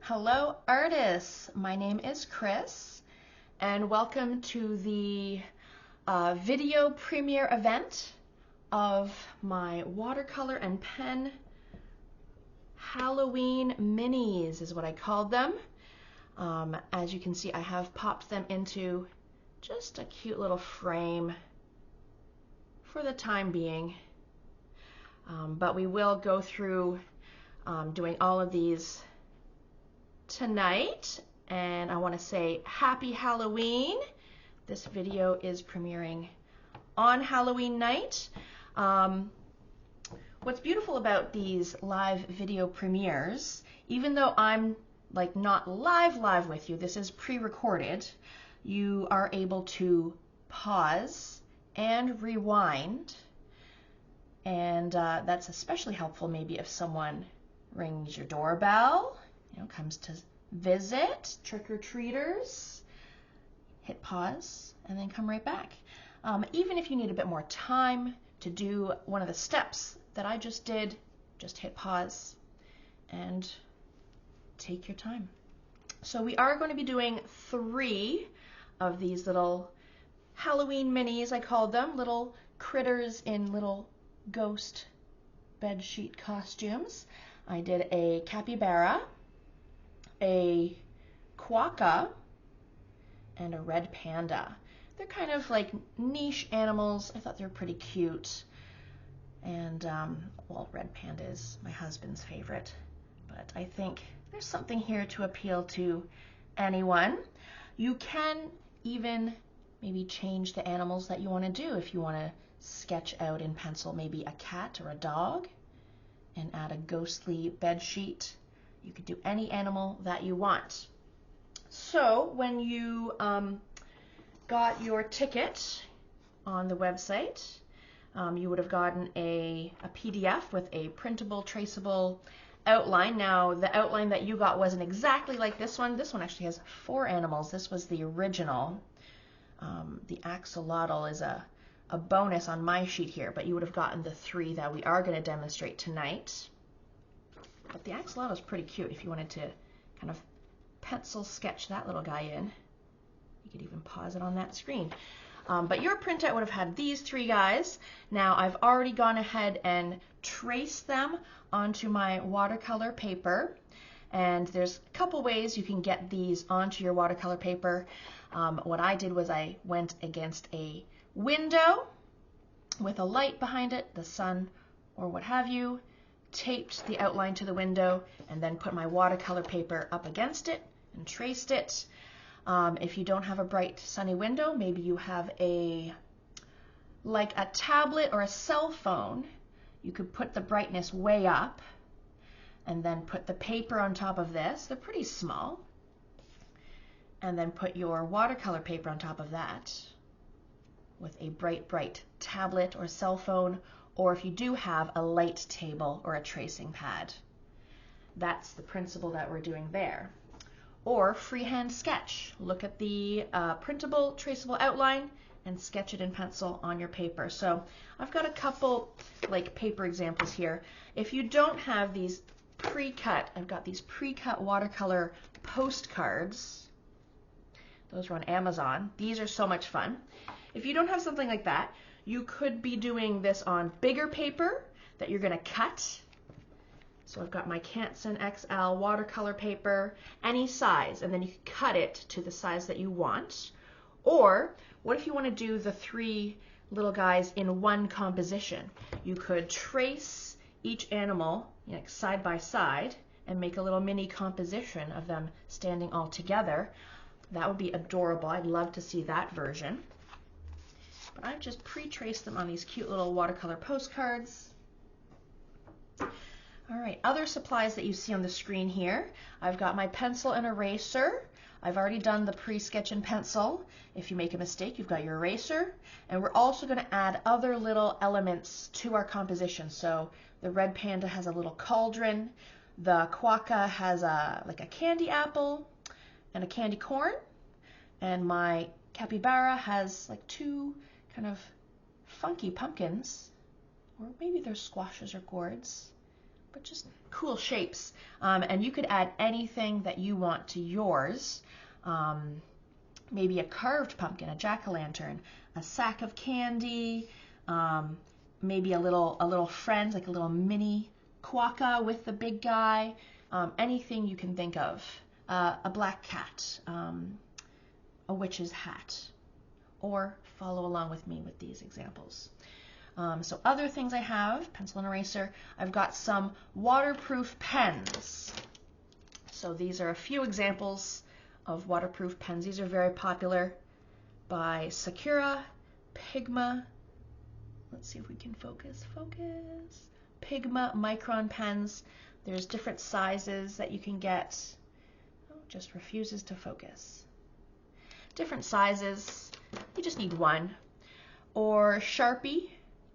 Hello artists, my name is Chris and welcome to the video premiere event of my watercolor and pen Halloween minis is what I called them. As you can see, I have popped them into just a cute little frame for the time being, but we will go through doing all of these tonight, and I want to say happy Halloween. This video is premiering on Halloween night. What's beautiful about these live video premieres, even though I'm like not live with you, this is pre-recorded, you are able to pause and rewind, and that's especially helpful maybe if someone rings your doorbell, comes to visit, trick-or-treaters. Hit pause and then come right back. Even if you need a bit more time to do one of the steps that I just did, just hit pause and take your time. So we are going to be doing 3 of these little Halloween minis, I called them, little critters in little ghost bedsheet costumes. I did a capybara, a quokka, and a red panda. They're kind of like niche animals. I thought they were pretty cute. And, well, red panda is my husband's favorite. But I think there's something here to appeal to anyone. You can even maybe change the animals that you want to do. If you want to sketch out in pencil maybe a cat or a dog and add a ghostly bed sheet, you could do any animal that you want. So when you got your ticket on the website, you would have gotten a PDF with a printable, traceable outline. Now, the outline that you got wasn't exactly like this one. This one actually has 4 animals. This was the original. The axolotl is a bonus on my sheet here, but you would have gotten the 3 that we are going to demonstrate tonight. But the axolotl is pretty cute if you wanted to kind of pencil sketch that little guy in. You could even pause it on that screen. But your printout would have had these 3 guys. Now I've already gone ahead and traced them onto my watercolor paper. And there's a couple ways you can get these onto your watercolor paper. What I did was I went against a window with a light behind it, the sun or what have you, taped the outline to the window, and then put my watercolor paper up against it and traced it. If you don't have a bright sunny window, maybe you have like a tablet or a cell phone, you could put the brightness way up and then put the paper on top of this. They're pretty small. And then put your watercolor paper on top of that with a bright tablet or cell phone, or if you do have a light table or a tracing pad. That's the principle that we're doing there. Or freehand sketch. Look at the printable, traceable outline and sketch it in pencil on your paper. So I've got a couple like paper examples here. If you don't have these pre-cut, I've got these pre-cut watercolor postcards. Those are on Amazon. These are so much fun. If you don't have something like that, you could be doing this on bigger paper that you're going to cut. So I've got my Canson XL watercolor paper, any size, and then you can cut it to the size that you want. Or what if you want to do the 3 little guys in one composition? You could trace each animal side by side and make a little mini composition of them standing all together. That would be adorable. I'd love to see that version. But I've just pre-traced them on these cute little watercolor postcards. All right, other supplies that you see on the screen here. I've got my pencil and eraser. I've already done the pre-sketch in pencil. If you make a mistake, you've got your eraser. And we're also going to add other little elements to our composition. So the red panda has a little cauldron. The quokka has like a candy apple and a candy corn. And my capybara has like 2 kind of funky pumpkins, or maybe they're squashes or gourds, but just cool shapes. And you could add anything that you want to yours. Maybe a carved pumpkin, a jack-o'-lantern, a sack of candy, maybe a little friend, like a little mini quokka with the big guy, anything you can think of. A black cat, a witch's hat, or follow along with me with these examples. So other things I have, pencil and eraser, I've got some waterproof pens. So these are a few examples of waterproof pens. These are very popular by Sakura, Pigma. Let's see if we can focus. Pigma Micron pens. There's different sizes that you can get. Oh, just refuses to focus. Different sizes. You just need one. Or Sharpie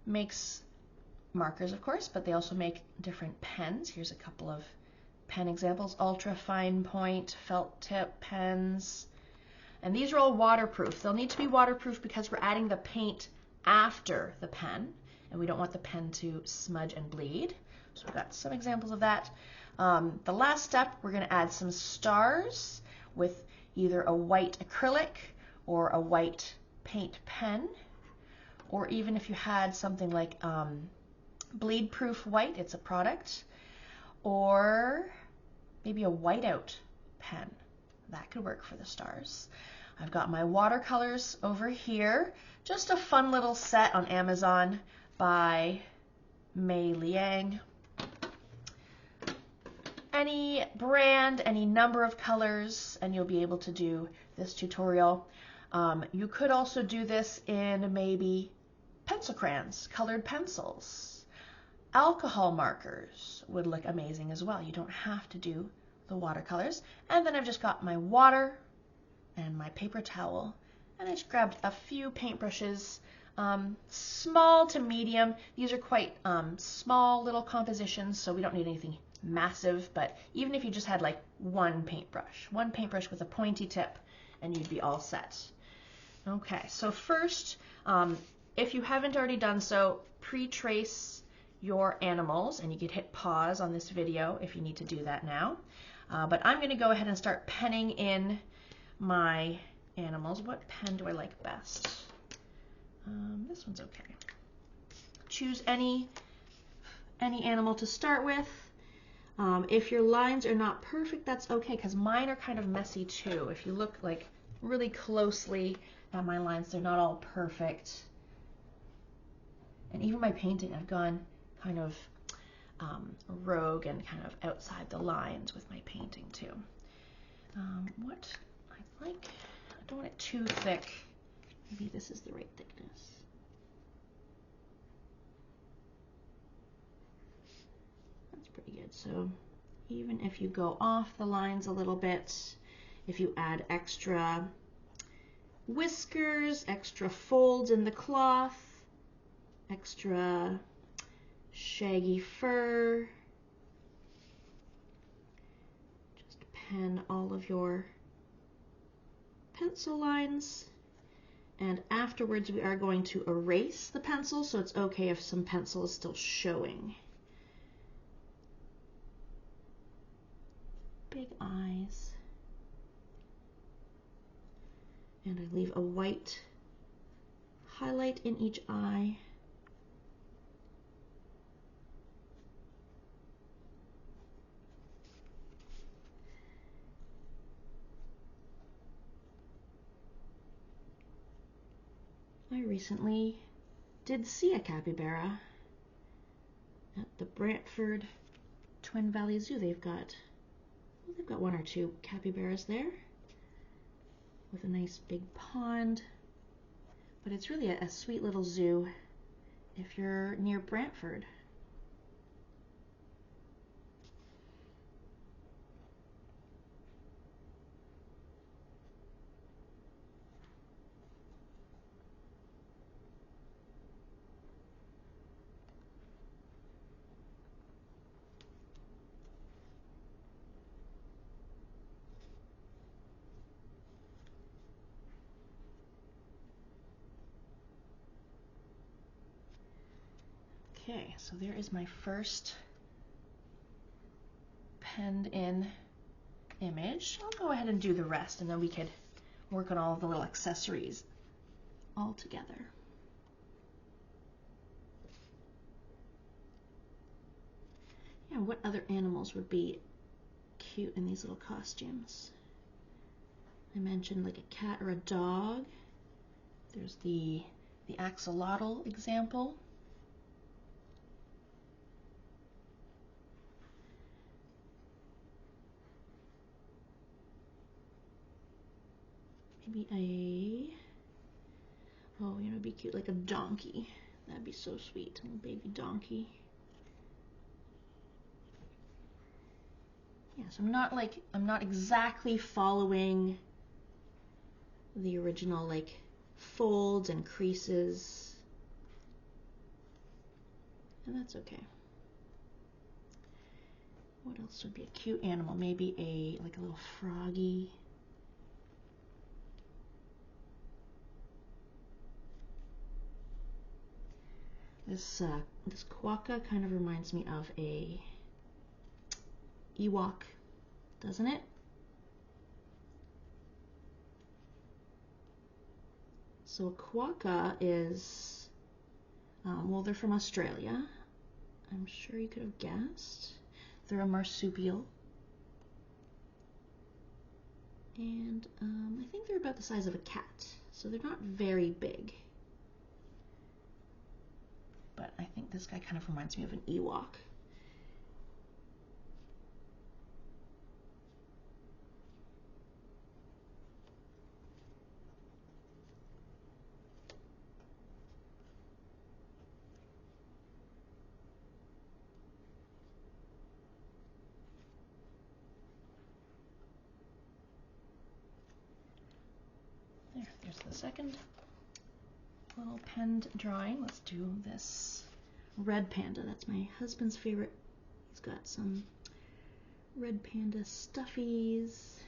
makes markers, of course, but they also make different pens. Here's a couple of pen examples. Ultra fine point, felt tip pens. And these are all waterproof. They'll need to be waterproof because we're adding the paint after the pen, and we don't want the pen to smudge and bleed. So we've got some examples of that. The last step, we're going to add some stars with either a white acrylic or a white paint pen, or even if you had something like bleed proof white, it's a product, or maybe a whiteout pen. That could work for the stars. I've got my watercolors over here. Just a fun little set on Amazon by Mei Liang. Any brand, any number of colors, and you'll be able to do this tutorial. You could also do this in maybe pencil crayons, colored pencils. Alcohol markers would look amazing as well. You don't have to do the watercolors. And then I've just got my water and my paper towel, and I just grabbed a few paintbrushes, small to medium. These are quite small little compositions, so we don't need anything massive, but even if you just had like one paintbrush with a pointy tip, and you'd be all set. Okay, so first, if you haven't already done so, pre-trace your animals, and you could hit pause on this video if you need to do that now. But I'm going to go ahead and start penning in my animals. What pen do I like best? This one's okay. Choose any animal to start with. If your lines are not perfect, that's okay, because mine are kind of messy too. If you look like really closely at my lines, they're not all perfect. And even my painting, I've gone kind of rogue and kind of outside the lines with my painting too. What I like, I don't want it too thick. Maybe this is the right thickness. That's pretty good. So even if you go off the lines a little bit, if you add extra whiskers, extra folds in the cloth, extra shaggy fur, just pen all of your pencil lines, and afterwards we are going to erase the pencil, so it's okay if some pencil is still showing. Big eyes, and I leave a white highlight in each eye. I recently did see a capybara at the Brantford Twin Valley Zoo. They've got one or two capybaras there with a nice big pond, but it's really a sweet little zoo if you're near Brantford. Okay, so there is my first penned in image. I'll go ahead and do the rest, and then we could work on all the little accessories all together. Yeah, what other animals would be cute in these little costumes? I mentioned like a cat or a dog. There's the axolotl example. Maybe oh, you know, it'd be cute, like a donkey. That'd be so sweet, a little baby donkey. Yeah, so I'm not exactly following the original like folds and creases, and that's okay. What else would be a cute animal? Maybe a little froggy. This quokka kind of reminds me of a Ewok, doesn't it? So a quokka is, well, they're from Australia. I'm sure you could have guessed. They're a marsupial. And I think they're about the size of a cat, so they're not very big. But I think this guy kind of reminds me of an Ewok. There's the second little penned drawing. Let's do this red panda. That's my husband's favorite. He's got some red panda stuffies.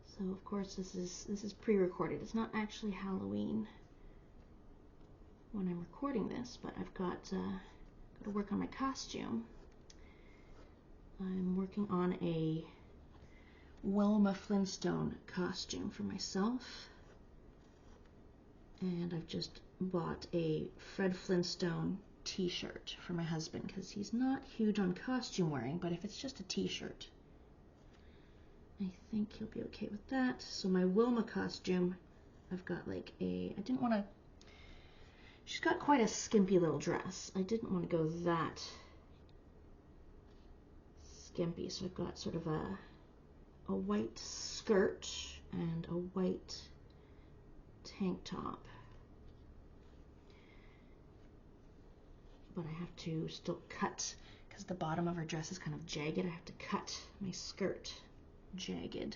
So of course this is pre-recorded. It's not actually Halloween when I'm recording this, but I've got to work on my costume. I'm working on a Wilma Flintstone costume for myself, and I've just bought a Fred Flintstone t-shirt for my husband because he's not huge on costume wearing, but if it's just a t-shirt, I think he'll be okay with that. So my Wilma costume, I've got like I didn't want to, she's got quite a skimpy little dress. I didn't want to go that skimpy, so I've got sort of a white skirt and a white tank top. But I have to still cut, because the bottom of her dress is kind of jagged, I have to cut my skirt jagged.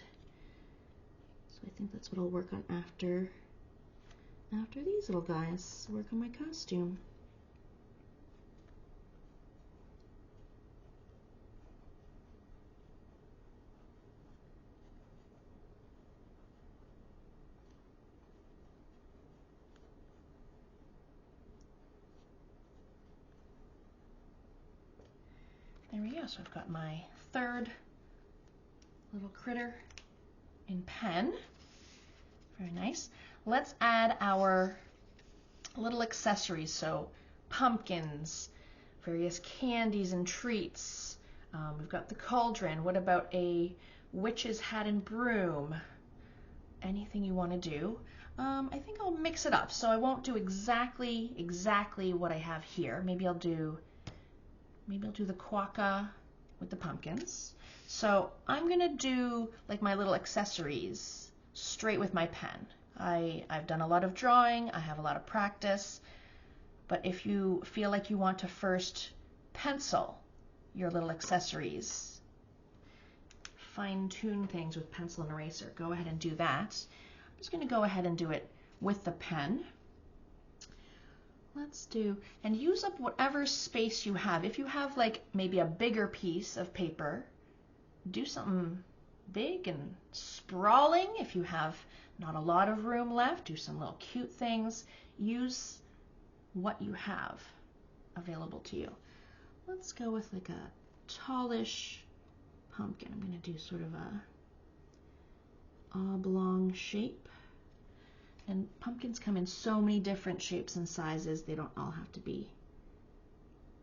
So I think that's what I'll work on after these little guys, work on my costume. There we go. So I've got my third little critter in pen. Very nice. let's add our little accessories. So pumpkins, various candies and treats. We've got the cauldron. What about a witch's hat and broom? Anything you want to do. I think I'll mix it up. So I won't do exactly what I have here. Maybe I'll do the quokka with the pumpkins. So I'm gonna do like my little accessories straight with my pen. I've done a lot of drawing, I have a lot of practice, but if you feel like you want to first pencil your little accessories, fine-tune things with pencil and eraser, go ahead and do that. I'm just gonna go ahead and do it with the pen. Let's do, and use up whatever space you have. If you have like maybe a bigger piece of paper, do something big and sprawling. If you have not a lot of room left, do some little cute things. Use what you have available to you. Let's go with like a tallish pumpkin. I'm going to do sort of a oblong shape. And pumpkins come in so many different shapes and sizes. They don't all have to be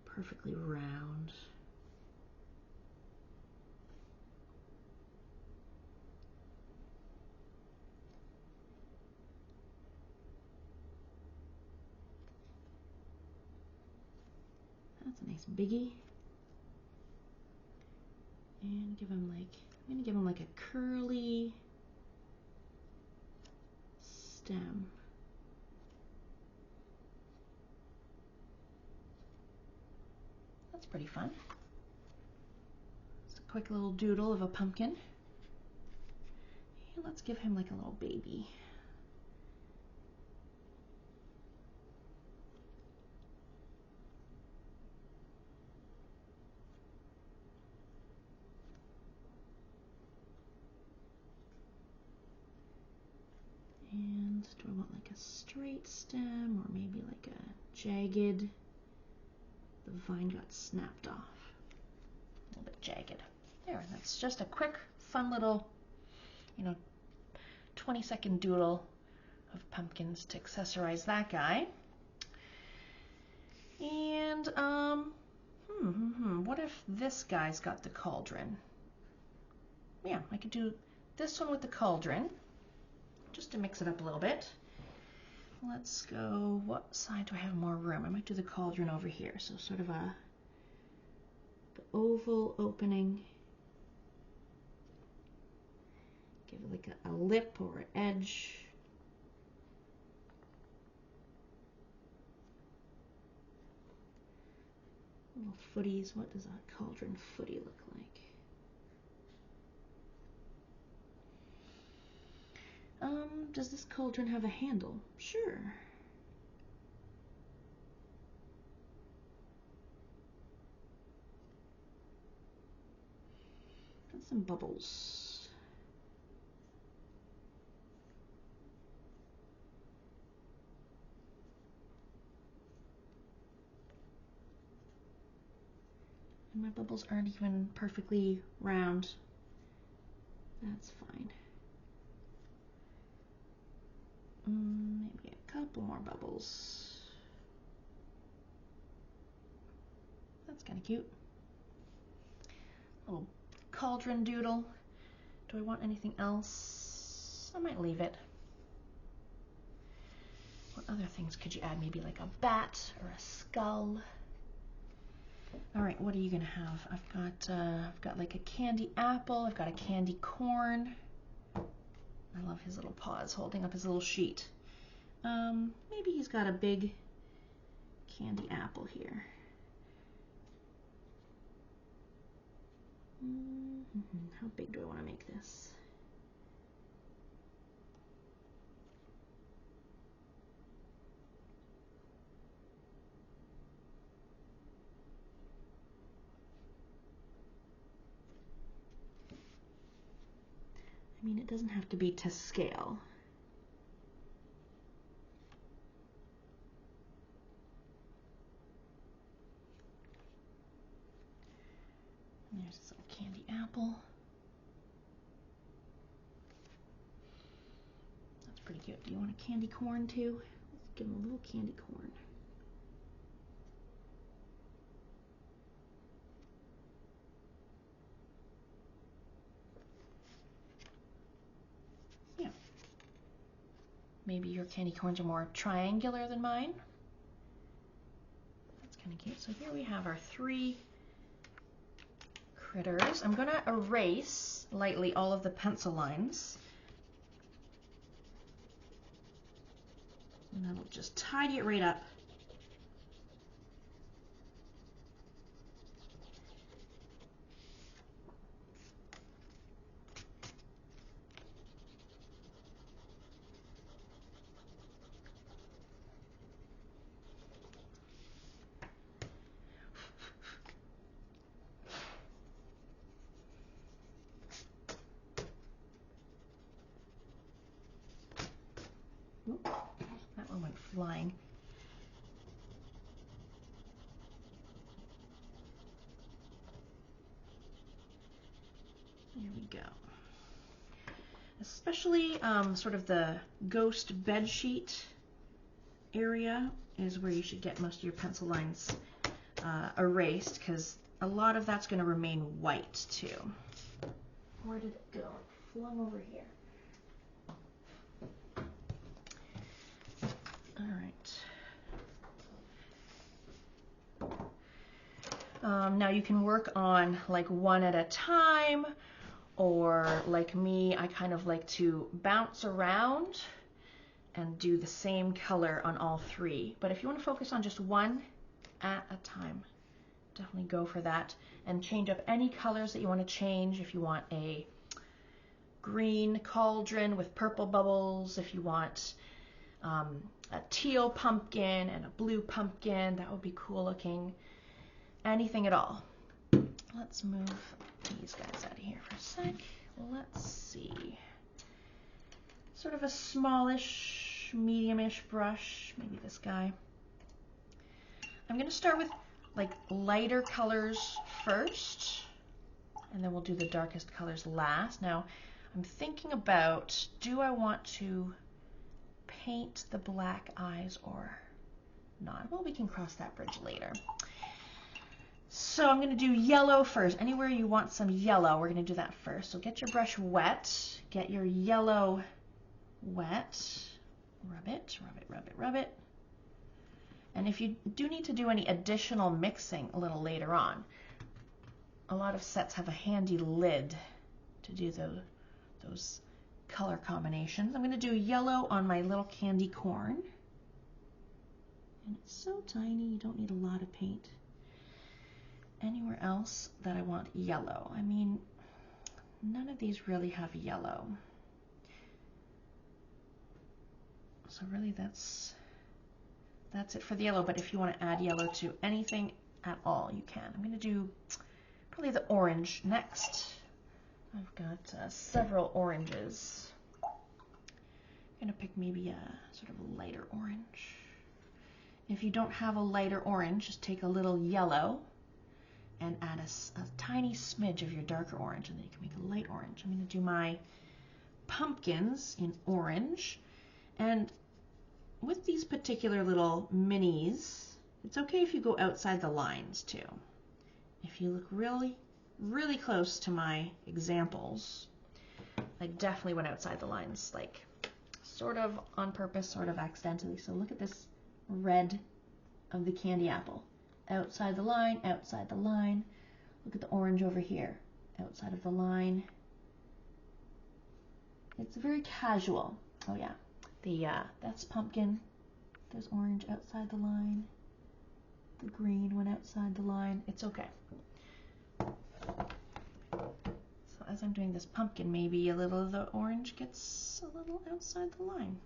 perfectly round. That's a nice biggie. And give him like, I'm going to give him like a curly stem. That's pretty fun. Just a quick little doodle of a pumpkin. And let's give him like a little baby. And do I want like a straight stem or maybe like a jagged? The vine got snapped off. A little bit jagged. There, that's just a quick, fun little, 20-second doodle of pumpkins to accessorize that guy. And, what if this guy's got the cauldron? Yeah, I could do this one with the cauldron, just to mix it up a little bit. Let's go, what side do I have more room? I might do the cauldron over here, so sort of the oval opening. Give it like a lip or an edge. Little footies. What does a cauldron footy look like? Does this cauldron have a handle? Sure. Got some bubbles. And my bubbles aren't even perfectly round. That's fine. Maybe a couple more bubbles. That's kind of cute. Little cauldron doodle. Do I want anything else? I might leave it. What other things could you add? Maybe like a bat or a skull. All right, what are you gonna have? I've got like a candy apple. I've got a candy corn. I love his little paws holding up his little sheet. Maybe he's got a big candy apple here. How big do I want to make this? I mean, it doesn't have to be to scale. And there's this little candy apple. That's pretty cute. Do you want a candy corn too? Let's give him a little candy corn. Yeah. Maybe your candy corns are more triangular than mine. That's kind of cute. So here we have our 3 critters. I'm going to erase lightly all of the pencil lines. And that'll just tidy it right up. Oop, that one went flying. There we go. Especially sort of the ghost bed sheet area is where you should get most of your pencil lines erased, because a lot of that's going to remain white too. Where did it go? Flung over here. All right. Now you can work on like one at a time, or like me, I kind of like to bounce around and do the same color on all 3. But if you want to focus on just one at a time, definitely go for that, and change up any colors that you want to change. If you want a green cauldron with purple bubbles, if you want a teal pumpkin and a blue pumpkin, that would be cool looking. Anything at all. Let's move these guys out of here for a sec. Let's see. Sort of a smallish, medium-ish brush, maybe this guy. I'm going to start with like lighter colors first, and then we'll do the darkest colors last. Now, I'm thinking about, do I want to paint the black eyes or not? Well, we can cross that bridge later. So I'm going to do yellow first. Anywhere you want some yellow, we're going to do that first. So get your brush wet, get your yellow wet, rub it, rub it, rub it, rub it. And if you do need to do any additional mixing a little later on, a lot of sets have a handy lid to do those color combinations. I'm going to do yellow on my little candy corn. And it's so tiny, you don't need a lot of paint. Anywhere else that I want yellow. I mean, none of these really have yellow. So really that's it for the yellow, but if you want to add yellow to anything at all, you can. I'm going to do probably the orange next. I've got several oranges. I'm going to pick maybe a sort of a lighter orange. If you don't have a lighter orange, just take a little yellow and add a tiny smidge of your darker orange, and then you can make a light orange. I'm going to do my pumpkins in orange, and with these particular little minis, it's okay if you go outside the lines too. If you look really, really close to my examples, I definitely went outside the lines, like sort of on purpose, sort of accidentally. So look at this red of the candy apple. Outside the line, outside the line. Look at the orange over here, outside of the line. It's very casual. Oh yeah, that's pumpkin. There's orange outside the line. The green went outside the line. It's okay. So as I'm doing this pumpkin, maybe a little of the orange gets a little outside the line.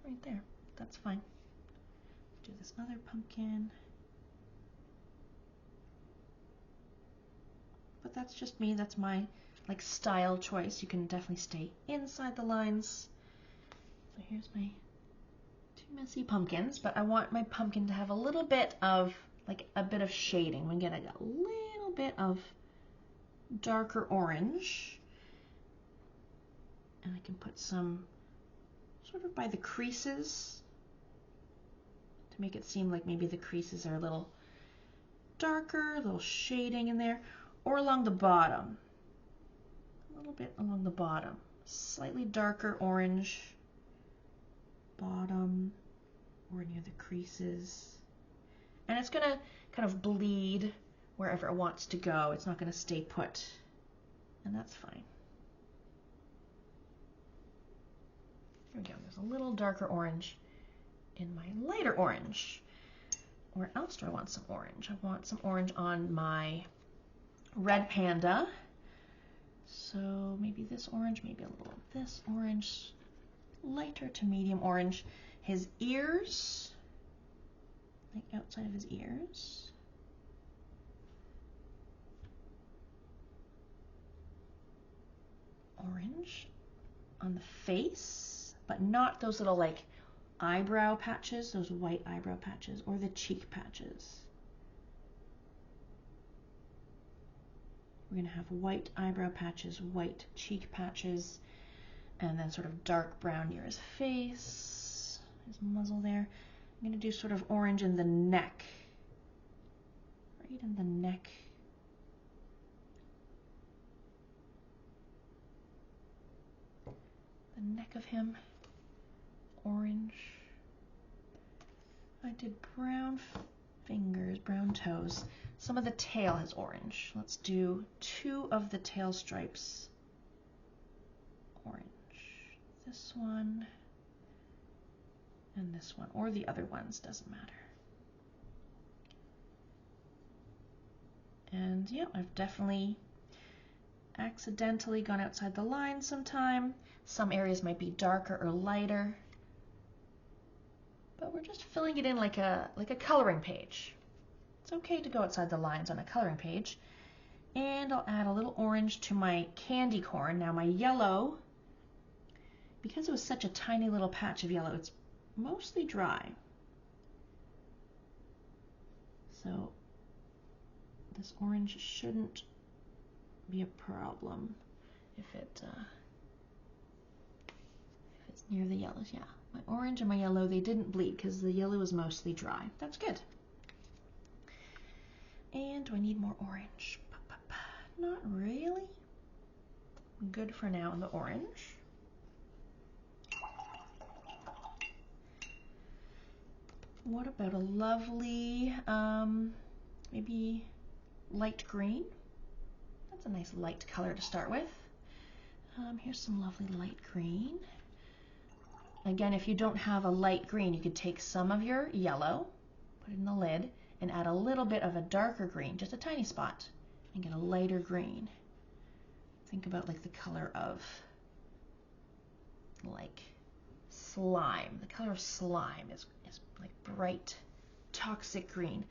Right there. That's fine. Do this other pumpkin. But that's just me. That's my like style choice. You can definitely stay inside the lines. So here's my 2 messy pumpkins, but I want my pumpkin to have a little bit of like a bit of shading. We get a little bit of darker orange. And I can put some sort of by the creases to make it seem like maybe the creases are a little darker, a little shading in there, or along the bottom. A little bit along the bottom. Slightly darker orange bottom or near the creases. And it's going to kind of bleed wherever it wants to go. It's not going to stay put. And that's fine. There we go. There's a little darker orange in my lighter orange. Where else do I want some orange? I want some orange on my red panda. So maybe this orange, maybe a little of this orange, lighter to medium orange. His ears, like outside of his ears. Orange on the face, but not those little like eyebrow patches, those white eyebrow patches, or the cheek patches. We're going to have white eyebrow patches, white cheek patches, and then sort of dark brown near his face, his muzzle there. I'm going to do sort of orange in the neck, right in the neck. The neck of him, orange. I did brown fingers, brown toes. Some of the tail has orange. Let's do 2 of the tail stripes orange. This one and this one, or the other ones, doesn't matter. And yeah, I've definitely accidentally gone outside the line sometime. Some areas might be darker or lighter, but we're just filling it in like a coloring page. It's okay to go outside the lines on a coloring page. And I'll add a little orange to my candy corn. Now my yellow, because it was such a tiny little patch of yellow, it's mostly dry. So this orange shouldn't be a problem if it's near the yellows. Yeah, my orange and my yellow, they didn't bleed because the yellow is mostly dry. That's good. And do I need more orange? Not really. Good for now in the orange. What about a lovely, maybe light green? That's a nice light color to start with. Here's some lovely light green. Again, if you don't have a light green, you could take some of your yellow, put it in the lid, and add a little bit of a darker green, just a tiny spot, and get a lighter green. Think about like the color of like slime. The color of slime is like bright, toxic green.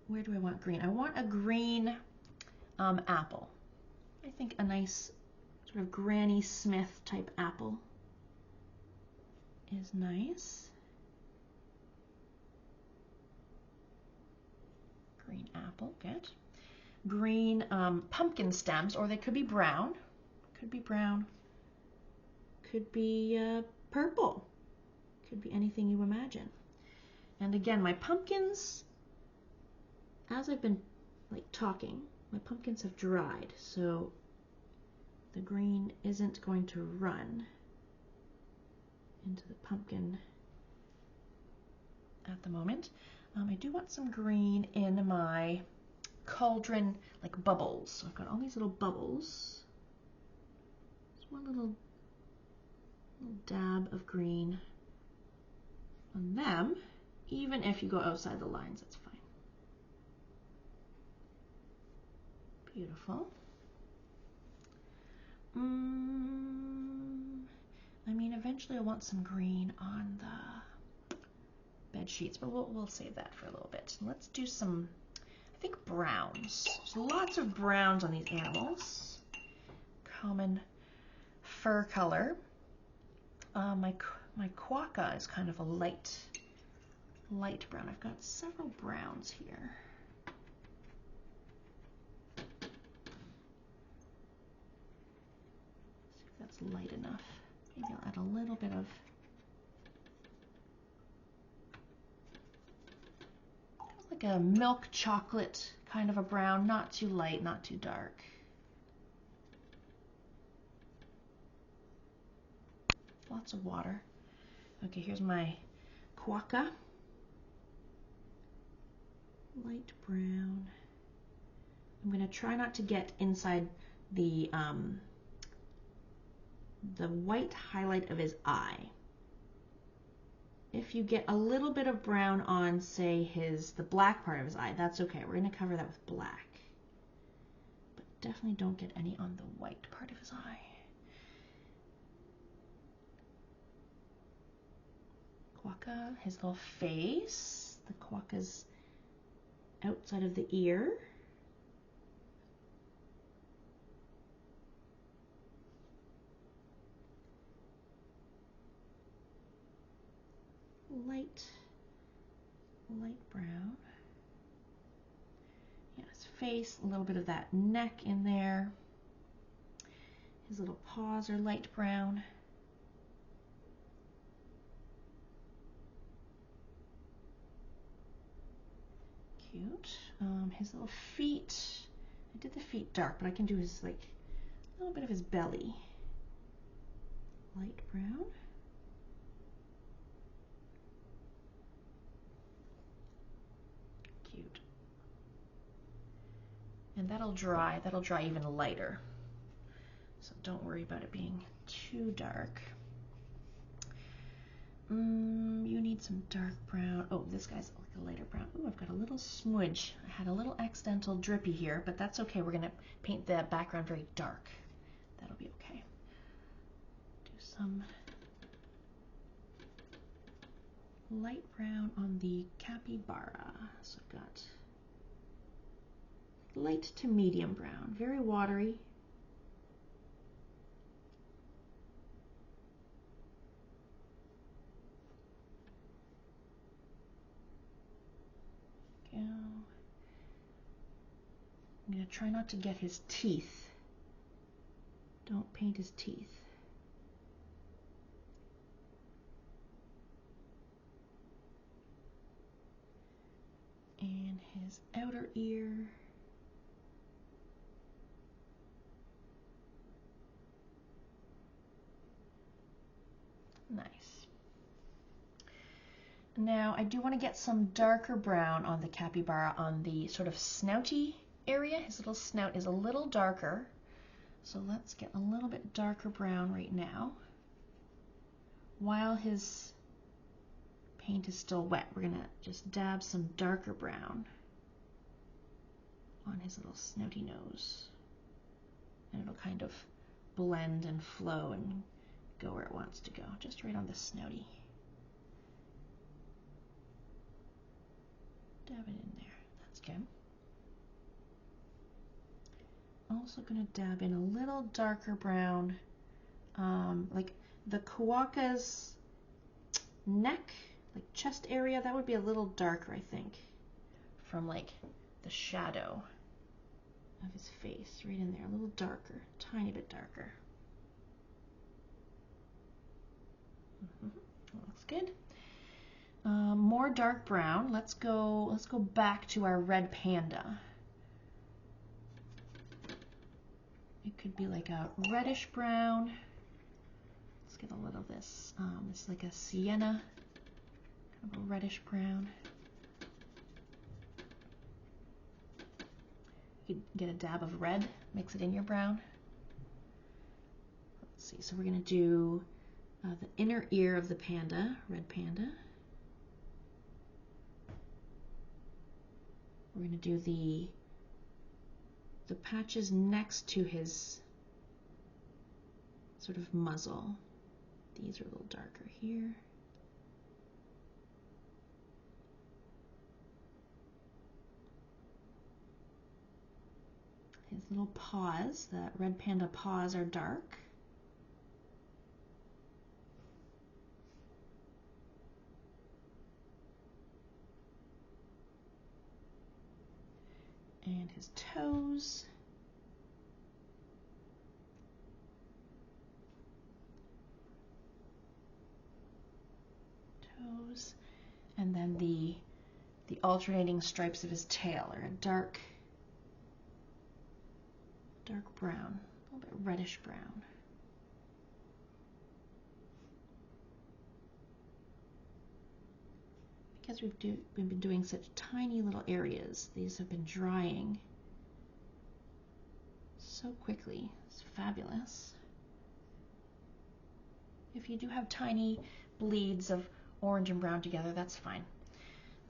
Where do I want green? I want a green apple. I think a nice sort of Granny Smith type apple is nice. Green apple, good. Green pumpkin stems, or they could be brown. Could be brown. Could be purple. Could be anything you imagine. And again, my pumpkins, as I've been like talking, my pumpkins have dried, so the green isn't going to run into the pumpkin at the moment. I do want some green in my cauldron, like bubbles. So I've got all these little bubbles. Just one little dab of green on them. Even if you go outside the lines, it's fine. Beautiful. I mean, eventually I want some green on the bed sheets, but we'll save that for a little bit. Let's do some, I think, browns. There's lots of browns on these animals. Common fur color. My quokka is kind of a light brown. I've got several browns here. See if that's light enough. Maybe I'll add a little bit of like a milk chocolate kind of a brown, not too light, not too dark. Lots of water. Okay, here's my quokka. Light brown. I'm going to try not to get inside the white highlight of his eye. If you get a little bit of brown on, say, the black part of his eye, that's okay. We're going to cover that with black. But definitely don't get any on the white part of his eye. Quokka, his little face. The quokka's outside of the ear. Light brown. Yeah, his face, a little bit of that neck in there. His little paws are light brown. Cute. His little feet. I did the feet dark, but I can do his, like, a little bit of his belly. Light brown. Cute. And that'll dry even lighter. So don't worry about it being too dark. You need some dark brown. Oh, this guy's like a lighter brown. Oh, I've got a little smudge. I had a little accidental drippy here, but that's okay. We're gonna paint the background very dark. That'll be okay. Do some light brown on the capybara. So I've got light to medium brown, very watery. Go. I'm going to try not to get his teeth. Don't paint his teeth. And his outer ear. Nice. Now I do want to get some darker brown on the capybara on the sort of snouty area. His little snout is a little darker. So let's get a little bit darker brown right now. While his paint is still wet, we're going to just dab some darker brown on his little snouty nose. And it'll kind of blend and flow and go where it wants to go, just right on the snouty. Dab it in there. That's good. Also going to dab in a little darker brown, like the quokka's neck, like chest area. That would be a little darker, I think, from like the shadow of his face, right in there, a little darker, tiny bit darker. Looks good. More dark brown. Let's go back to our red panda. It could be like a reddish brown. Let's get a little of this. It's like a sienna, kind of a reddish brown. You could get a dab of red, mix it in your brown. Let's see. So we're gonna do the inner ear of the panda, red panda. We're going to do the patches next to his sort of muzzle. These are a little darker here. His little paws, the red panda paws are dark. And his toes. And then the alternating stripes of his tail are a dark brown, a little bit reddish brown. Because we've been doing such tiny little areas, these have been drying so quickly. It's fabulous. If you do have tiny bleeds of orange and brown together, that's fine.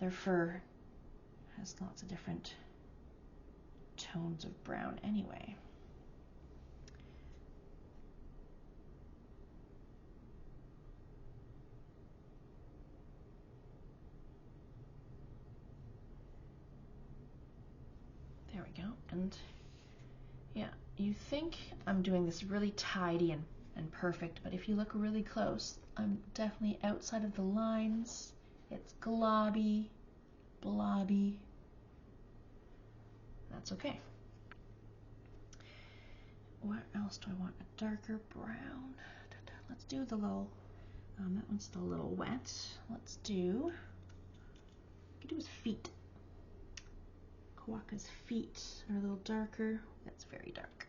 Their fur has lots of different tones of brown anyway. There we go. And yeah, you think I'm doing this really tidy and perfect, but if you look really close, I'm definitely outside of the lines. It's globby, blobby. That's okay. What else do I want? A darker brown. Let's do the little, that one's still a little wet. Let's do, we could do his feet. Kawaka's feet are a little darker. That's very dark.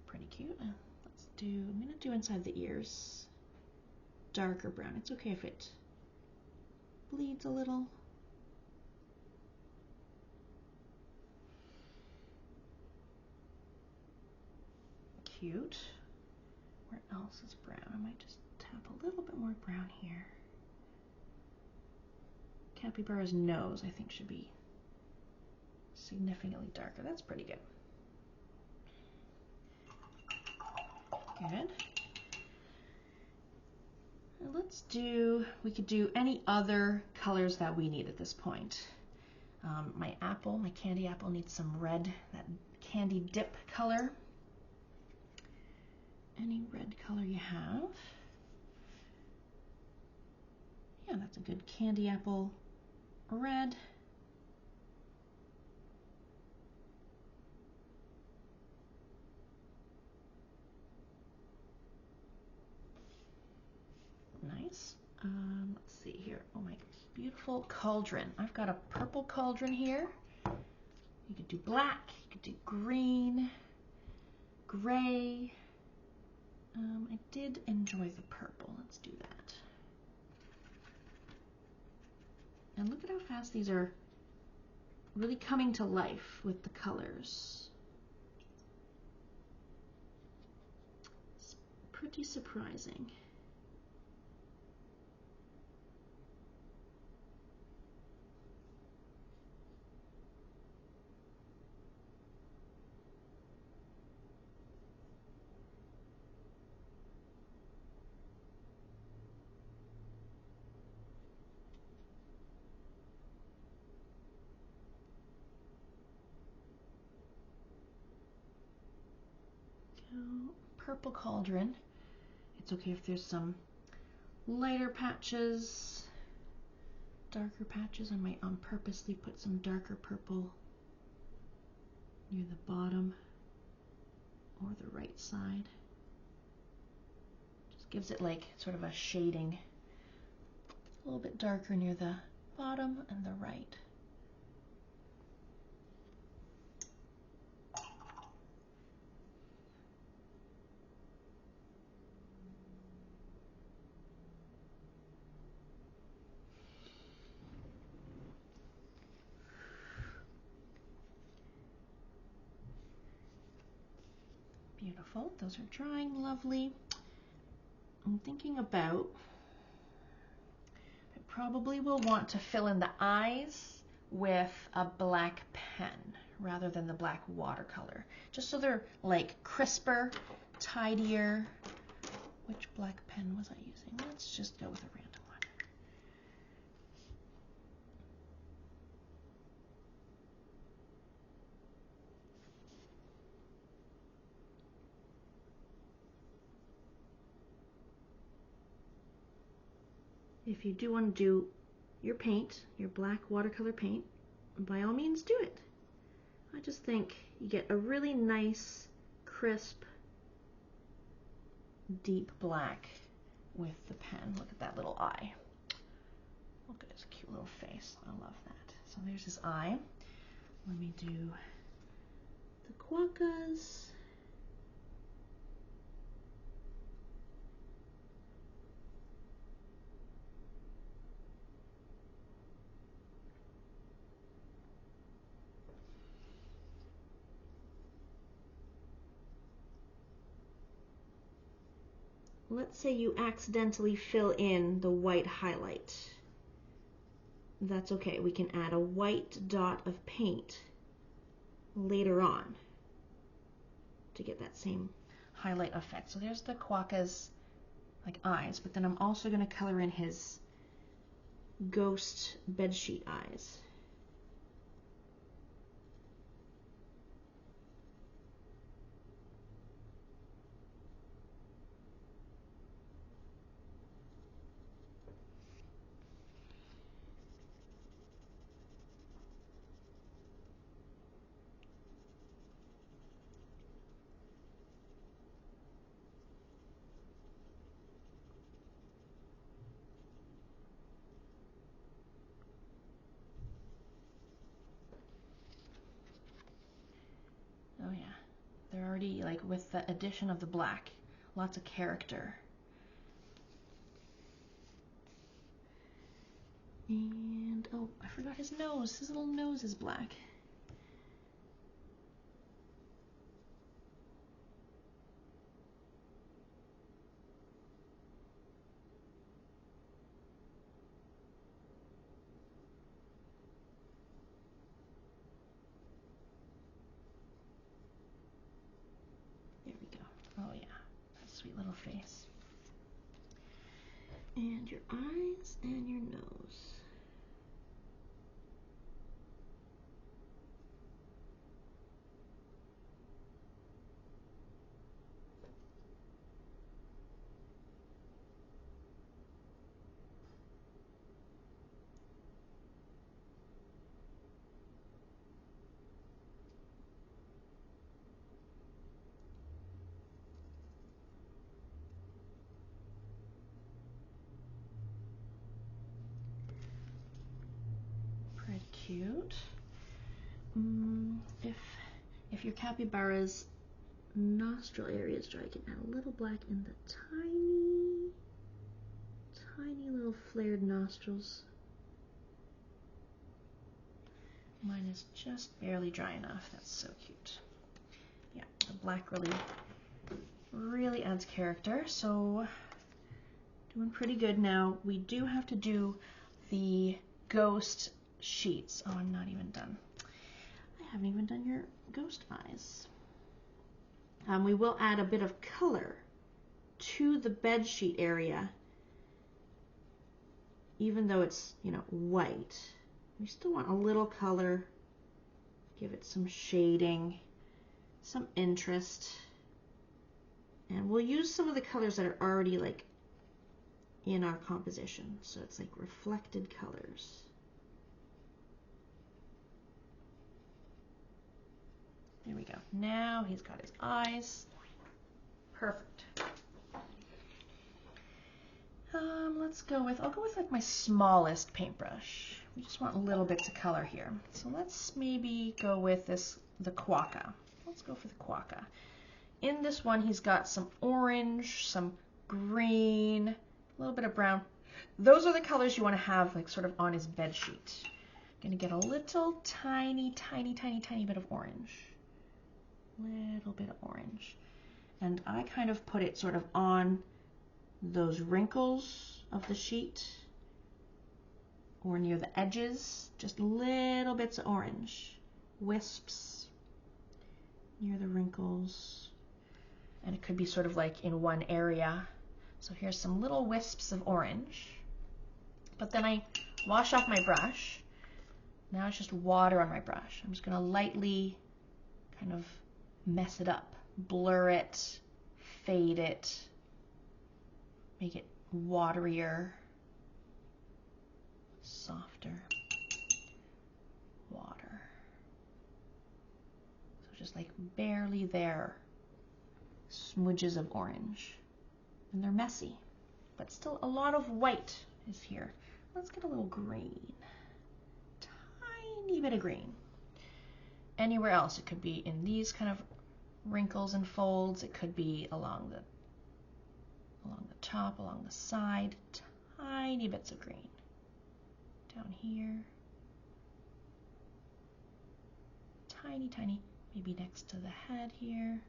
Pretty cute. Let's do, I'm gonna do inside the ears. Darker brown. It's okay if it bleeds a little. Cute. Where else is brown? I might just tap a little bit more brown here. Capybara's nose, I think, should be significantly darker. That's pretty good. Good. Now let's do, we could do any other colors that we need at this point. My apple, my candy apple needs some red, that candy dip color. Any red color you have. Yeah, that's a good candy apple red. Nice. Let's see here. Oh my beautiful cauldron. I've got a purple cauldron here. You could do black, you could do green, gray. I did enjoy the purple. Let's do that. And look at how fast these are really coming to life with the colors. It's pretty surprising. Purple cauldron. It's okay if there's some lighter patches, darker patches. I might purposely put some darker purple near the bottom or the right side. Just gives it like sort of a shading. A little bit darker near the bottom and the right. Beautiful. Those are drying lovely. I'm thinking about, I probably will want to fill in the eyes with a black pen rather than the black watercolor, just so they're like crisper, tidier. Which black pen was I using? Let's just go with a random one. If you do want to do your paint, your black watercolor paint, by all means do it. I just think you get a really nice, crisp, deep black with the pen. Look at that little eye. Look at his cute little face. I love that. So there's his eye. Let me do the quokkas. Let's say you accidentally fill in the white highlight. That's okay. We can add a white dot of paint later on to get that same highlight effect. So there's the quokka's like eyes, but then I'm also going to color in his ghost bedsheet eyes. Oh yeah, they're already, like, with the addition of the black, lots of character. And, oh, I forgot his nose. His little nose is black. There we go. Oh yeah, that sweet little face. And your eyes and your nose. Pretty cute. If your capybara's nostril area is dry, you can add a little black in the tiny little flared nostrils. Mine is just barely dry enough. That's so cute. Yeah, the black really adds character. So doing pretty good now. We do have to do the ghost sheets. Oh, I'm not even done. I haven't even done your ghost eyes. We will add a bit of color to the bed sheet area, even though it's, you know, white. We still want a little color, give it some shading, some interest. And we'll use some of the colors that are already like in our composition. So it's like reflected colors. There we go. Now he's got his eyes. Perfect. I'll go with like my smallest paintbrush. We just want little bits of color here. So let's maybe go with the quokka. Let's go for the quokka. In this one, he's got some orange, some green, a little bit of brown. Those are the colors you want to have like sort of on his bed sheet. Gonna get a little tiny bit of orange. Little bit of orange. And I kind of put it sort of on those wrinkles of the sheet or near the edges, just little bits of orange, wisps near the wrinkles, and it could be sort of like in one area. So here's some little wisps of orange, but then I wash off my brush. Now it's just water on my brush. I'm just going to lightly kind of mess it up, blur it, fade it, make it waterier, softer, water. There's like barely there smudges of orange. And they're messy, but still a lot of white is here. Let's get a little green. Tiny bit of green. Anywhere else, it could be in these kind of wrinkles and folds. It could be along the top, along the side. Tiny bits of green. Down here. Tiny, tiny, maybe next to the head here.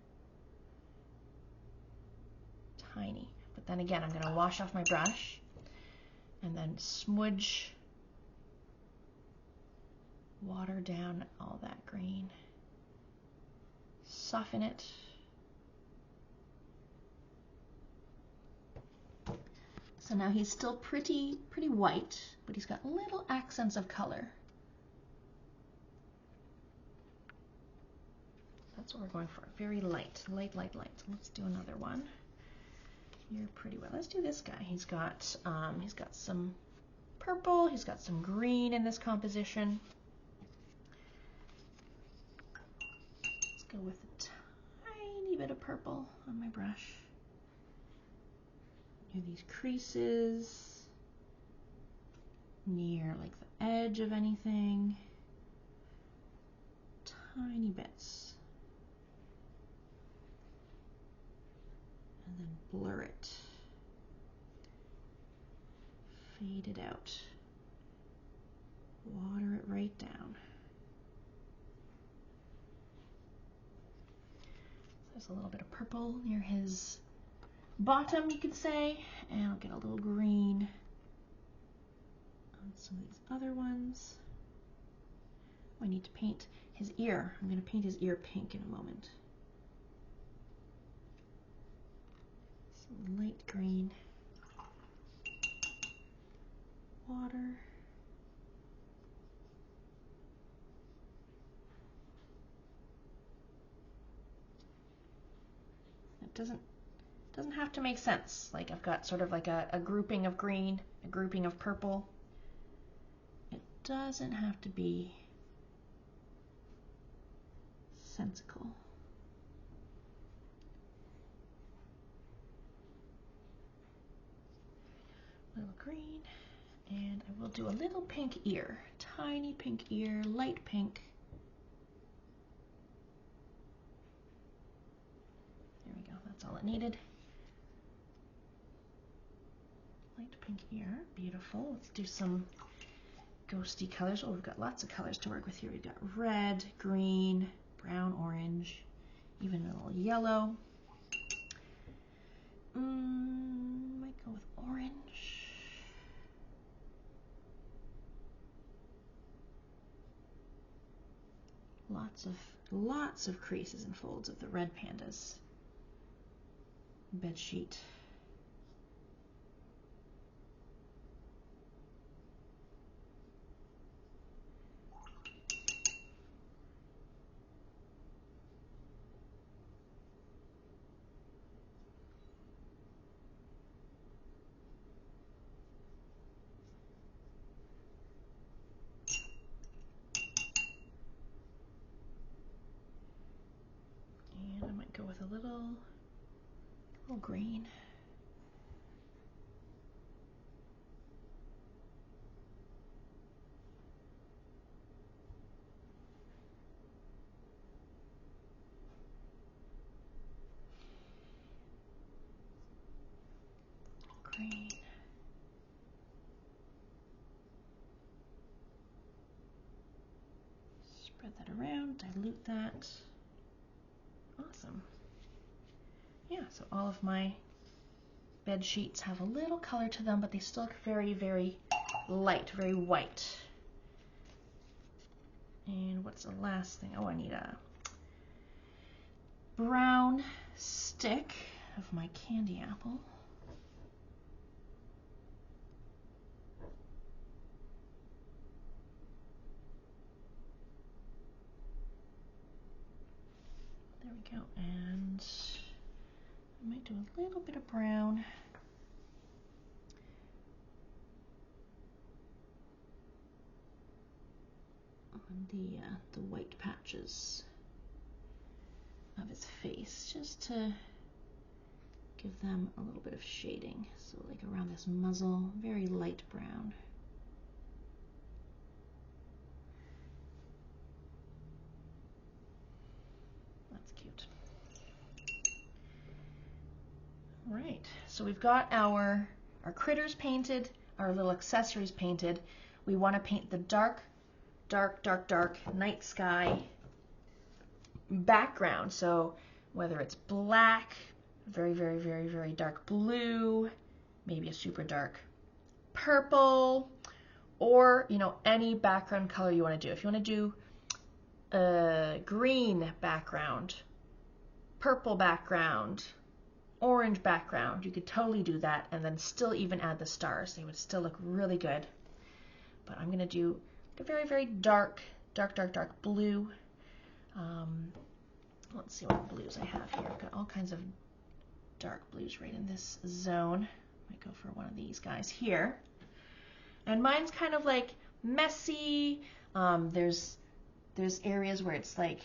Tiny. But then again, I'm going to wash off my brush and then smudge, water down all that green, soften it. So now he's still pretty white, but he's got little accents of color. That's what we're going for. Very light, light, light, light. Let's do another one. You're pretty well. Let's do this guy. He's got some purple. He's got some green in this composition. Let's go with a tiny bit of purple on my brush. Do these creases near like the edge of anything. Tiny bits. And then blur it. Fade it out. Water it right down. So there's a little bit of purple near his bottom, you could say, and I'll get a little green on some of these other ones. Oh, I need to paint his ear. I'm going to paint his ear pink in a moment. Some light green. Water. It doesn't have to make sense. Like I've got sort of like a grouping of green, a grouping of purple. It doesn't have to be sensical. Little green, and I will do a little pink ear. Tiny pink ear, light pink. There we go, that's all it needed. Light pink ear, beautiful. Let's do some ghosty colors. Oh, we've got lots of colors to work with here. We've got red, green, brown, orange, even a little yellow. Might go with orange. Lots of creases and folds of the red panda's bed sheet. Go with a little green. Green. Spread that around, dilute that. Awesome. Yeah, so all of my bed sheets have a little color to them, but they still look very, very light, very white. And what's the last thing? Oh, I need a brown stick of my candy apple. There we go. And I might do a little bit of brown. On the white patches. his face, just to give them a little bit of shading. So like around this muzzle, very light brown. That's cute. All right, so we've got our critters painted, our little accessories painted. We want to paint the dark night sky background. So whether it's black, very dark blue, maybe a super dark purple, or any background color you want to do. If you want to do a green background, purple background, orange background, you could totally do that and then still even add the stars. They would still look really good. But I'm going to do a very dark blue. Let's see what blues I have here. I've got all kinds of dark blues right in this zone. Might go for one of these guys here. And mine's kind of like messy. There's areas where it's like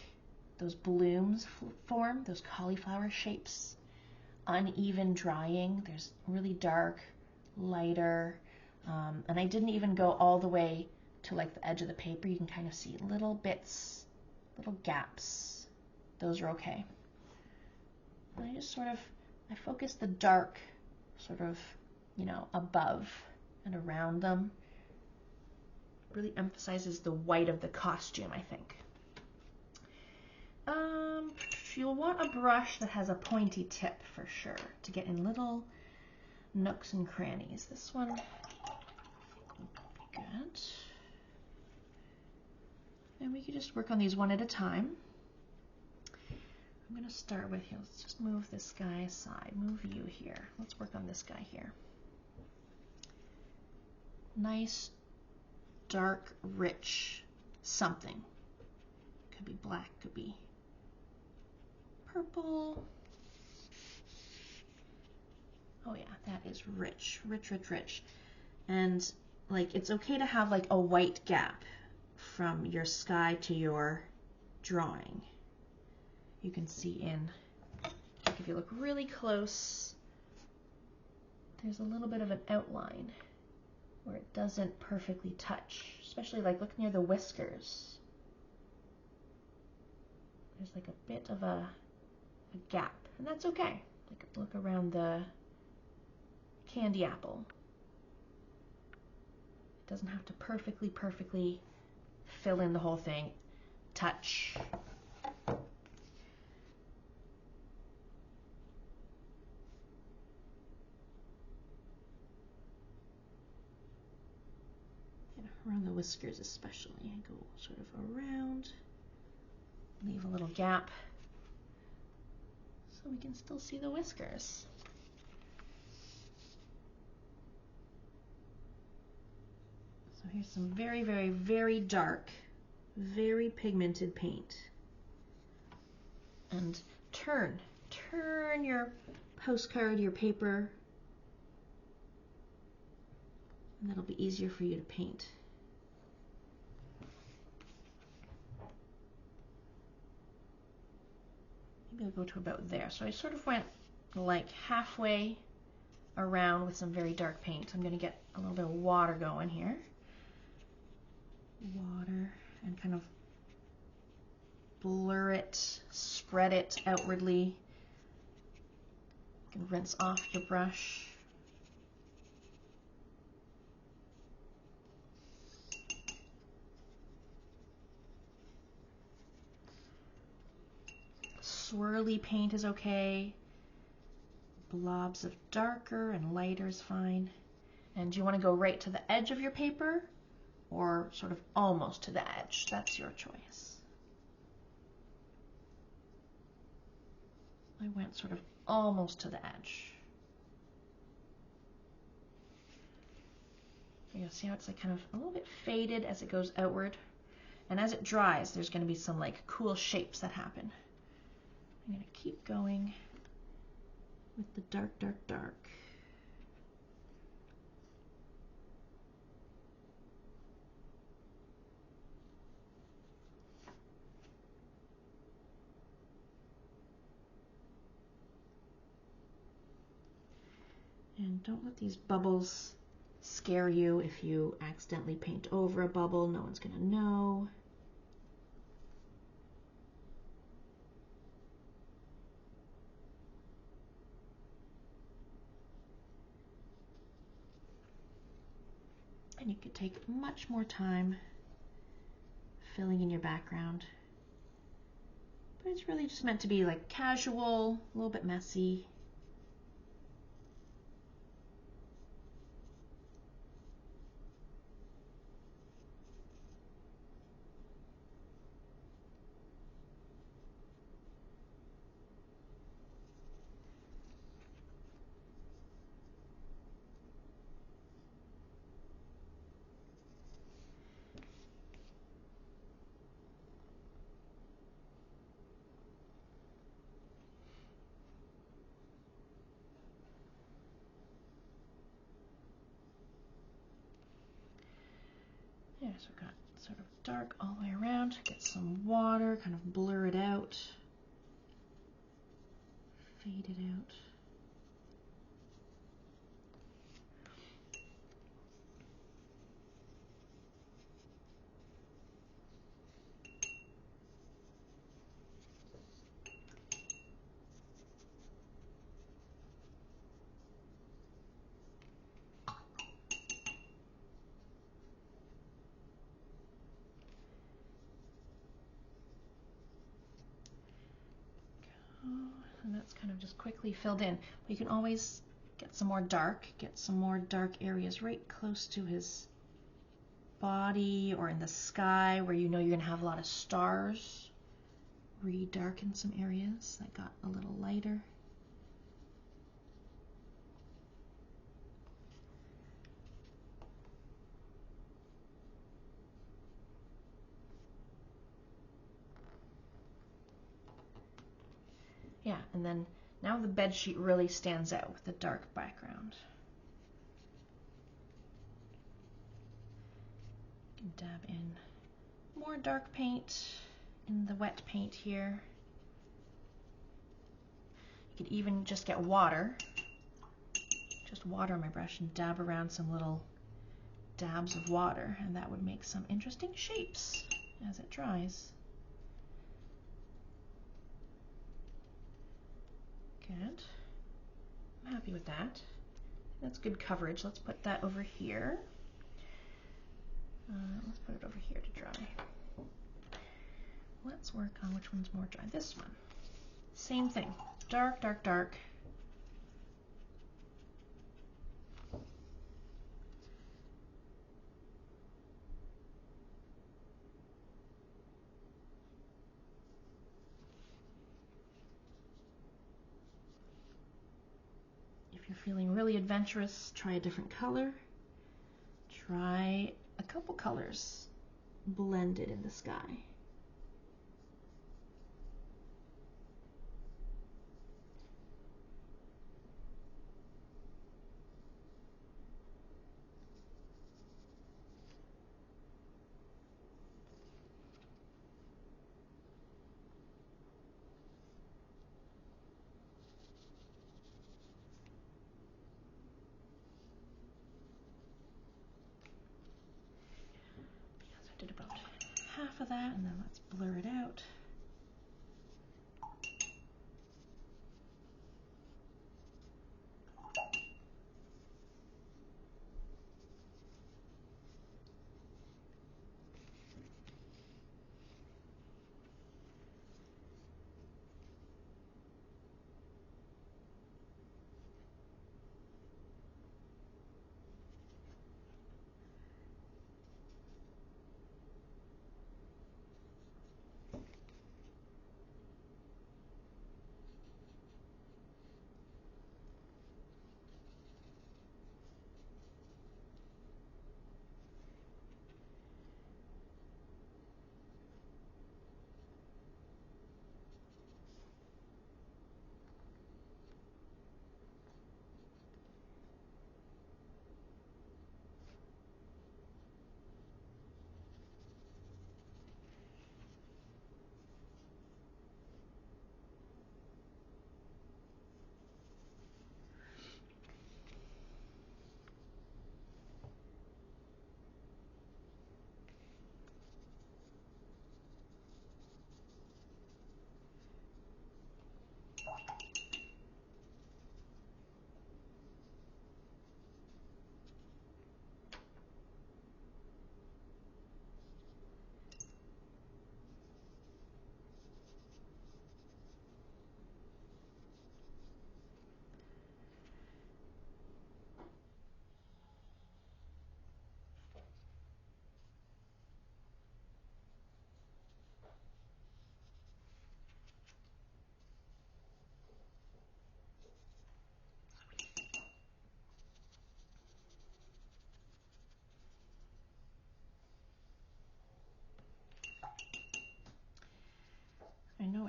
those blooms form, those cauliflower shapes. Uneven drying. There's really dark, lighter, and I didn't even go all the way to like the edge of the paper. You can kind of see little bits, little gaps. Those are okay. And I just I focus the dark sort of, above and around them. Really emphasizes the white of the costume, I think. You'll want a brush that has a pointy tip for sure to get in little nooks and crannies. This one I think will be good. And we can just work on these one at a time. I'm going to start with here. Let's just move this guy aside. Move you here. Let's work on this guy here. Nice, dark, rich something. Could be black, could be purple. Oh yeah, that is rich. And like it's okay to have like a white gap from your sky to your drawing. You can see like if you look really close, there's a little bit of an outline where it doesn't perfectly touch, especially like look near the whiskers. There's like a bit of a gap, and that's okay. Like look around the candy apple. It doesn't have to perfectly fill in the whole thing. Touch. Around the whiskers especially. I go sort of around, leave a little gap so we can still see the whiskers. So here's some very dark, very pigmented paint. And turn your postcard, your paper, and that'll be easier for you to paint. Maybe I'll go to about there. So I sort of went like halfway around with some very dark paint. I'm going to get a little bit of water going here. Water, and kind of blur it, spread it outwardly. You can rinse off your brush. Swirly paint is okay. Blobs of darker and lighter is fine. And do you want to go right to the edge of your paper or sort of almost to the edge? That's your choice. I went sort of almost to the edge. You'll see how it's like kind of a little bit faded as it goes outward. And as it dries, there's going to be some like cool shapes that happen. I'm going to keep going with the dark. And don't let these bubbles scare you. If you accidentally paint over a bubble, no one's going to know. And you could take much more time filling in your background. But it's really just meant to be like casual, a little bit messy. Yeah, so we've got sort of dark all the way around. Get some water, kind of blur it out, fade it out. And that's kind of just quickly filled in. But you can always get some more dark, areas right close to his body or in the sky where you know you're going to have a lot of stars. Re-darken some areas that got a little lighter. Yeah, and then now the bed sheet really stands out with the dark background. You can dab in more dark paint in the wet paint here. You could even just get water, just water on my brush and dab around some little dabs of water, and that would make some interesting shapes as it dries. Good. I'm happy with that. That's good coverage. Let's put that over here. Let's put it over here to dry. Let's work on which one's more dry. This one. Same thing. Dark, dark, dark. If you're feeling really adventurous, try a different color. Try a couple colors blended in the sky. Did about half of that, and then let's blur it out.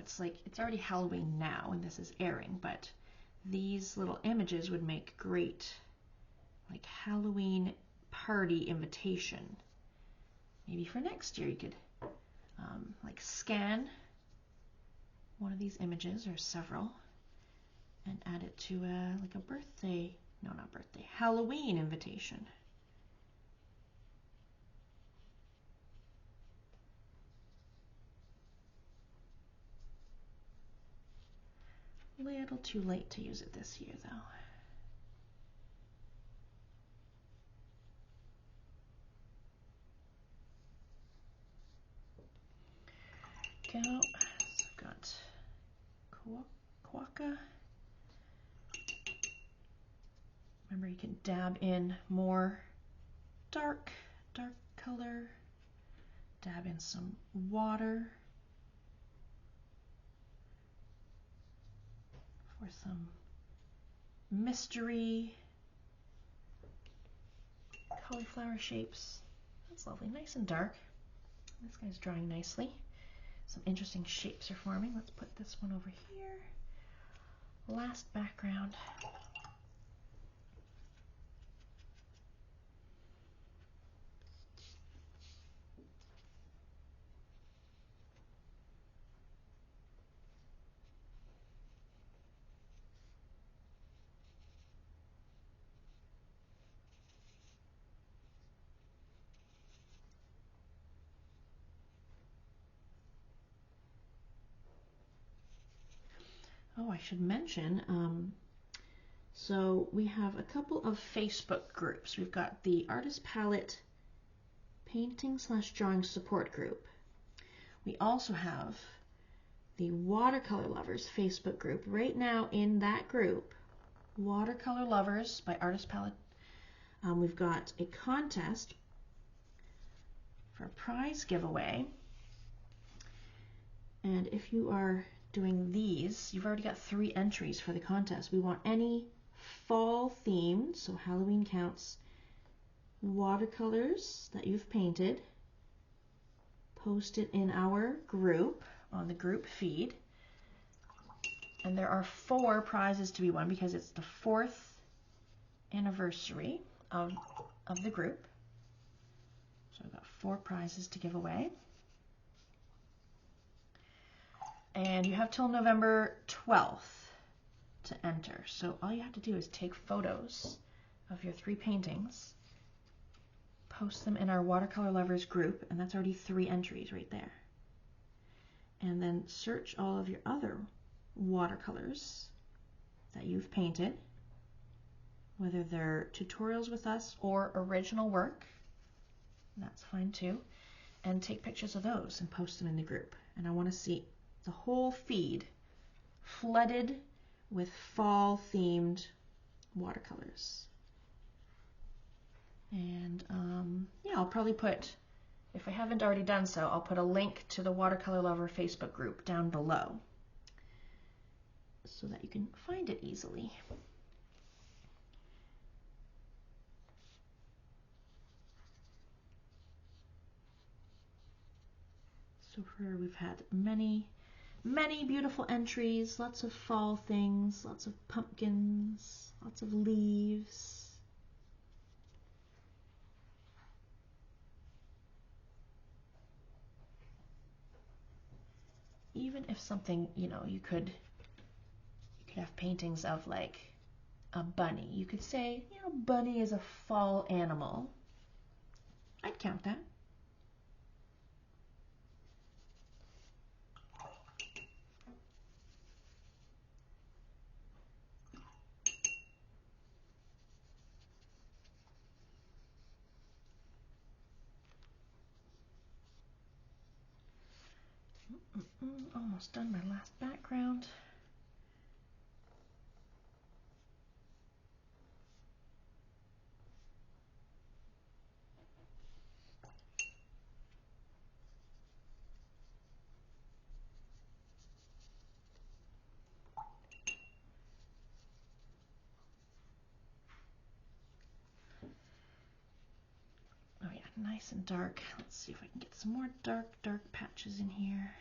it's like, it's already Halloween now and this is airing, but these little images would make great like Halloween party invitation. Maybe for next year you could like scan one of these images or several and add it to like a birthday, no, not birthday, Halloween invitation. Little too late to use it this year though. Go. So I've got Quokka. Remember, you can dab in more dark color, dab in some water for some mystery cauliflower shapes. That's lovely, nice and dark. This guy's drawing nicely. Some interesting shapes are forming. Let's put this one over here. Last background. Oh, I should mention, so we have a couple of Facebook groups. We've got the Artist Palette Painting/Drawing Support Group. We also have the Watercolor Lovers Facebook group. Right now in that group, Watercolor Lovers by Artist Palette, we've got a contest for a prize giveaway. And if you are doing these, you've already got 3 entries for the contest. We want any fall themed, so Halloween counts, watercolors that you've painted. Post it in our group on the group feed. And there are 4 prizes to be won because it's the 4th anniversary of the group. So I've got 4 prizes to give away. And you have till November 12th to enter. So all you have to do is take photos of your 3 paintings, post them in our Watercolor Lovers group, and that's already 3 entries right there. And then search all of your other watercolors that you've painted, whether they're tutorials with us or original work, that's fine too, and take pictures of those and post them in the group. And I want to see the whole feed flooded with fall themed watercolors. And yeah, I'll probably put, if I haven't already done so, I'll put a link to the Watercolor Lover Facebook group down below so that you can find it easily. So far we've had many beautiful entries, lots of fall things, lots of pumpkins, lots of leaves. Even if something, you know, you could have paintings of like a bunny. You could say, you know, bunny is a fall animal. I'd count that. Almost done my last background. Oh yeah, nice and dark. Let's see if I can get some more dark patches in here.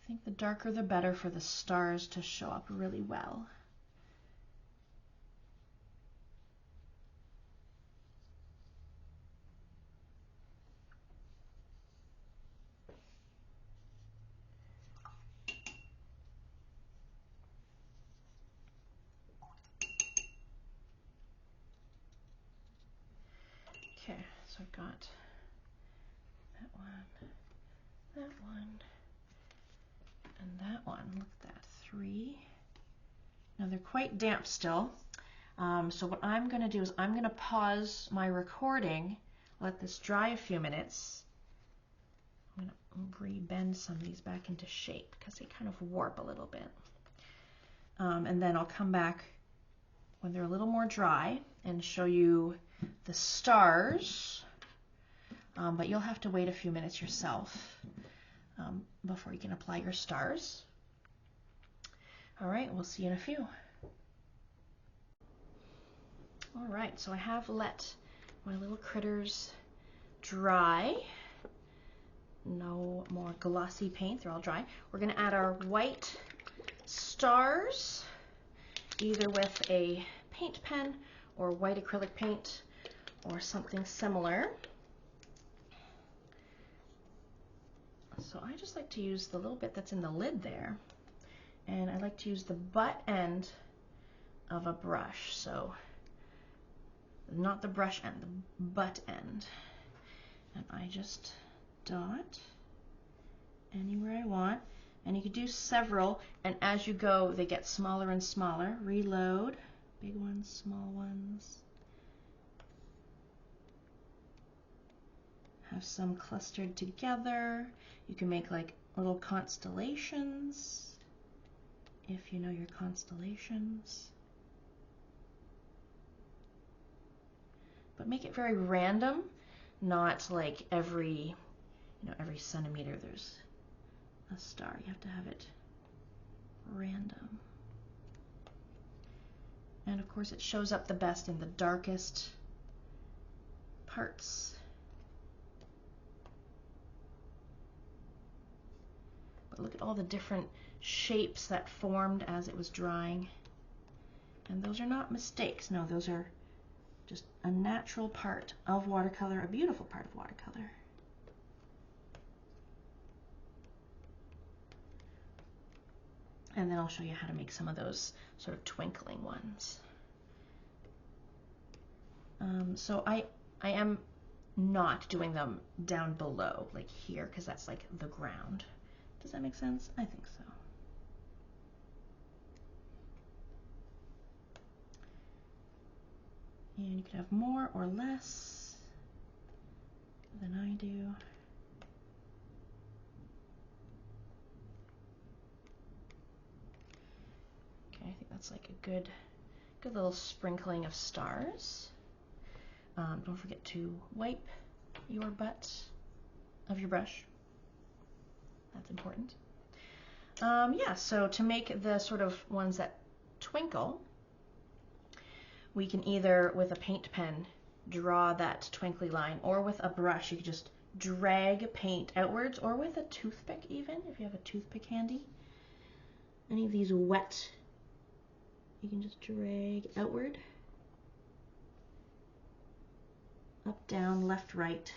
I think the darker the better for the stars to show up really well. Okay, so I've got that one, and that one. Look at that, 3. Now they're quite damp still. So what I'm going to do is I'm going to pause my recording, let this dry a few minutes. I'm going to re-bend some of these back into shape because they kind of warp a little bit. And then I'll come back when they're a little more dry and show you the stars. But you'll have to wait a few minutes yourself before you can apply your stars. All right, we'll see you in a few. All right, so I have let my little critters dry. No more glossy paint, they're all dry. We're gonna add our white stars, either with a paint pen or white acrylic paint or something similar. So I just like to use the little bit that's in the lid there, and I like to use the butt end of a brush. So not the brush end, the butt end. And I just dot anywhere I want. And you could do several, and as you go, they get smaller and smaller. Reload, big ones, small ones. Have some clustered together. You can make like little constellations, if you know your constellations. But make it very random, not like every centimeter there's a star. You have to have it random. And of course it shows up the best in the darkest parts. But look at all the different shapes that formed as it was drying. And those are not mistakes. No, those are just a natural part of watercolor, a beautiful part of watercolor. And then I'll show you how to make some of those sort of twinkling ones. So I am not doing them down below, like here, because that's like the ground. Does that make sense? I think so. And you can have more or less than I do. Okay, I think that's like a good little sprinkling of stars. Don't forget to wipe your butt of your brush. That's important. Yeah, so to make the sort of ones that twinkle, we can either with a paint pen draw that twinkly line, or with a brush you can just drag paint outwards, or with a toothpick even, if you have a toothpick handy. Any of these wet, you can just drag outward, up, down, left, right.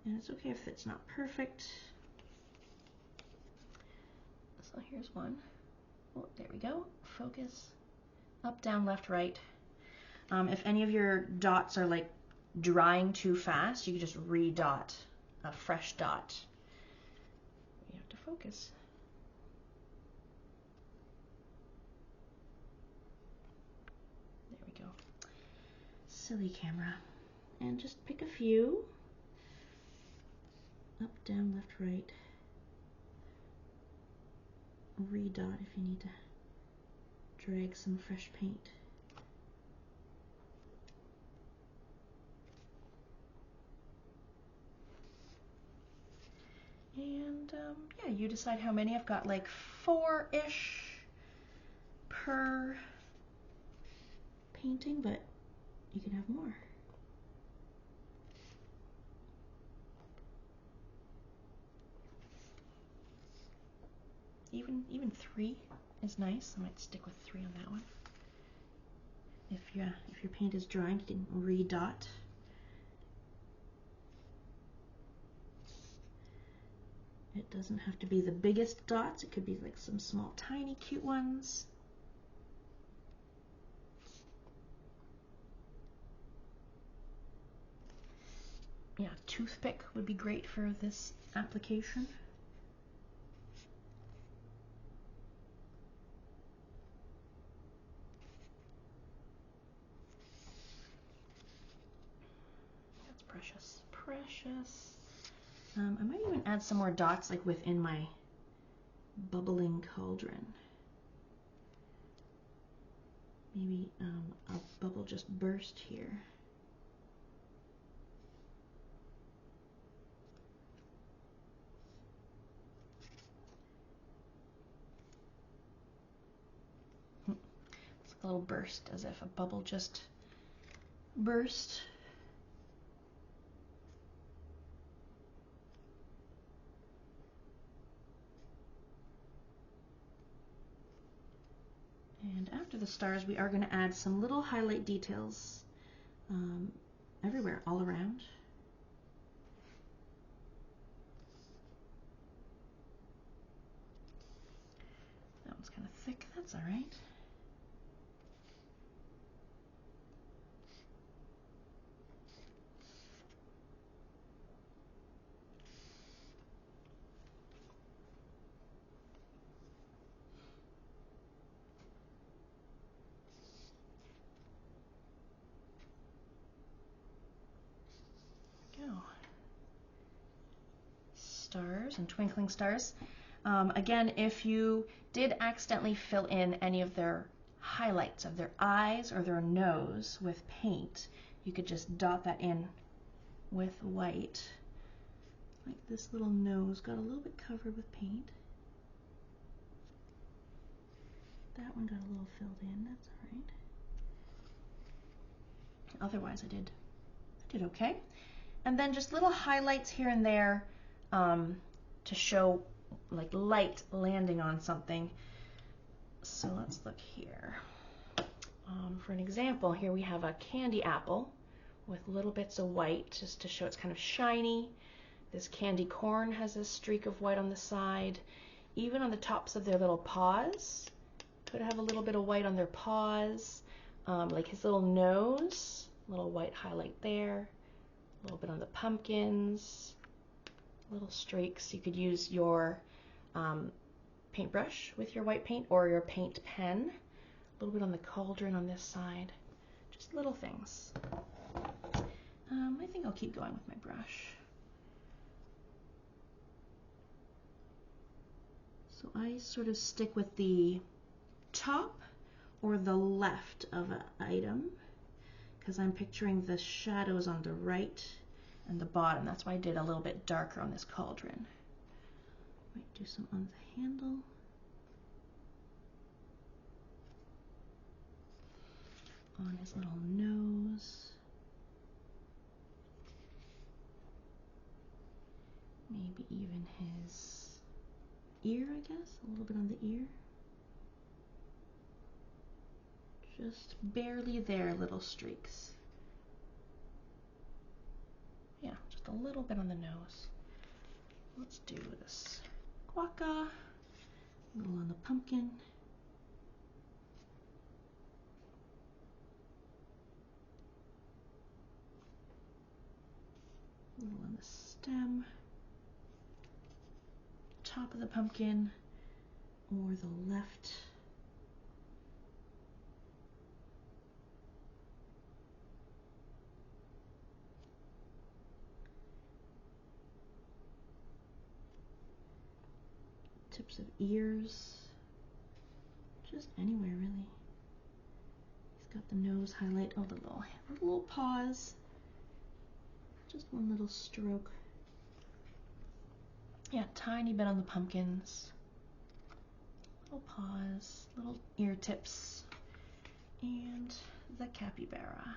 And it's okay if it's not perfect. So here's one. Oh, there we go. Focus. Up, down, left, right. If any of your dots are like drying too fast, you can just re-dot, a fresh dot. You have to focus. There we go. Silly camera. And just pick a few. Up, down, left, right. Re-dot if you need to drag some fresh paint. And yeah, you decide how many. I've got like 4-ish per painting, but you can have more. Even 3 is nice. I might stick with 3 on that one. If your paint is drying, you can re-dot. It doesn't have to be the biggest dots. It could be like some small, tiny, cute ones. Yeah, toothpick would be great for this application. That's precious, precious. I might even add some more dots like within my bubbling cauldron. Maybe a bubble just burst here. It's like a little burst, as if a bubble just burst. And after the stars, we are going to add some little highlight details everywhere, all around. That one's kind of thick, that's all right. Go. Stars and twinkling stars. Again, if you did accidentally fill in any of their highlights of their eyes or their nose with paint, you could just dot that in with white. Like this little nose got a little bit covered with paint. That one got a little filled in, that's all right. Otherwise I did okay. And then just little highlights here and there to show like light landing on something. So let's look here. For an example, here we have a candy apple with little bits of white just to show it's kind of shiny. This candy corn has a streak of white on the side. Even on the tops of their little paws, could have a little bit of white on their paws. Like his little nose, little white highlight there. A little bit on the pumpkins, little streaks. You could use your paintbrush with your white paint or your paint pen. A little bit on the cauldron on this side. Just little things. I think I'll keep going with my brush. So I sort of stick with the top or the left of an item, because I'm picturing the shadows on the right and the bottom. That's why I did a little bit darker on this cauldron. Might do some on the handle. On his little nose. Maybe even his ear, I guess. A little bit on the ear. Just barely there, little streaks. Yeah, just a little bit on the nose. Let's do this guaca. A little on the pumpkin. A little on the stem. Top of the pumpkin or the left. Tips of ears, just anywhere really. He's got the nose highlight, oh, the little paws, just one little stroke. Yeah, tiny bit on the pumpkins, little paws, little ear tips, and the capybara.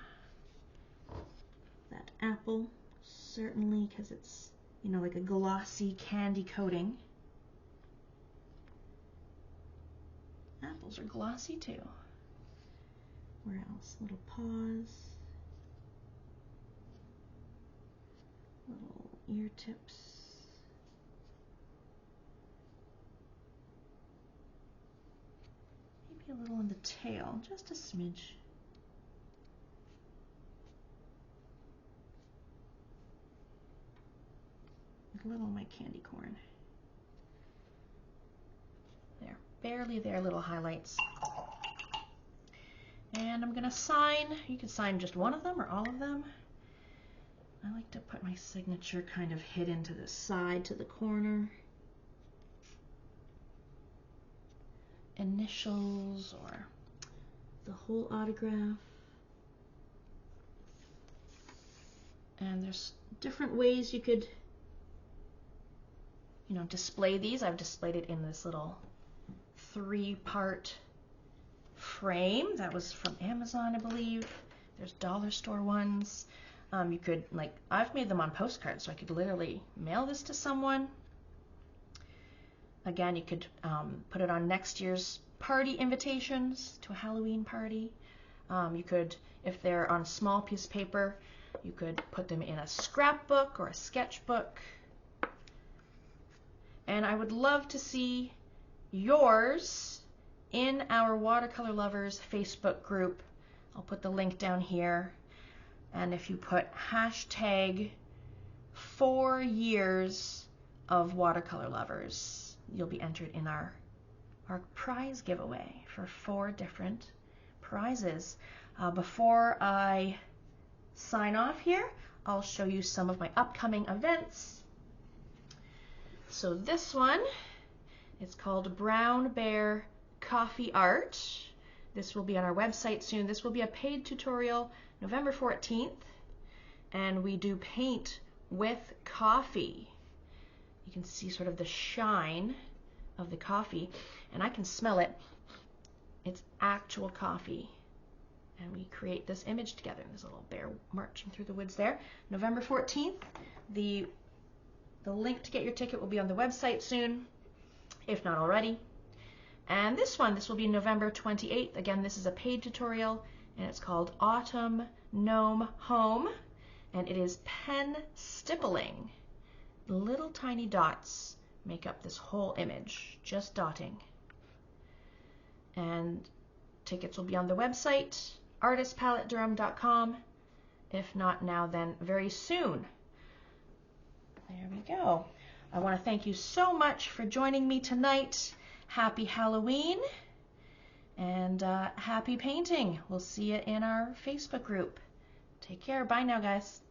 That apple, certainly, because it's, you know, like a glossy candy coating. Apples are glossy too. Where else? Little paws. Little ear tips. Maybe a little in the tail, just a smidge. A little of my candy corn. There, barely there, little highlights. And I'm gonna sign, you can sign just one of them or all of them. I like to put my signature kind of hidden to the side, to the corner. Initials or the whole autograph. And there's different ways you could, you know, display these. I've displayed it in this little 3-part frame that was from Amazon, I believe. There's dollar store ones. You could, like, I've made them on postcards, so I could literally mail this to someone. Again, you could put it on next year's party invitations to a Halloween party. You could, if they're on a small piece of paper, you could put them in a scrapbook or a sketchbook. And I would love to see yours in our Watercolor Lovers Facebook group. I'll put the link down here. And if you put hashtag 4 years of Watercolor Lovers, you'll be entered in our prize giveaway for 4 different prizes. Before I sign off here, I'll show you some of my upcoming events. So this one, it's called Brown Bear Coffee Art. This will be on our website soon. This will be a paid tutorial November 14th, and we do paint with coffee. You can see sort of the shine of the coffee, and I can smell it. It's actual coffee. And we create this image together. There's a little bear marching through the woods there. November 14th. The link to get your ticket will be on the website soon, if not already. And this will be November 28th. Again, this is a paid tutorial, and it's called Autumn Gnome Home, and it is pen stippling. Little tiny dots make up this whole image, just dotting. And tickets will be on the website, artistpaletterm.com. If not now, then very soon. There we go. I want to thank you so much for joining me tonight. Happy Halloween and happy painting. We'll see you in our Facebook group. Take care. Bye now, guys.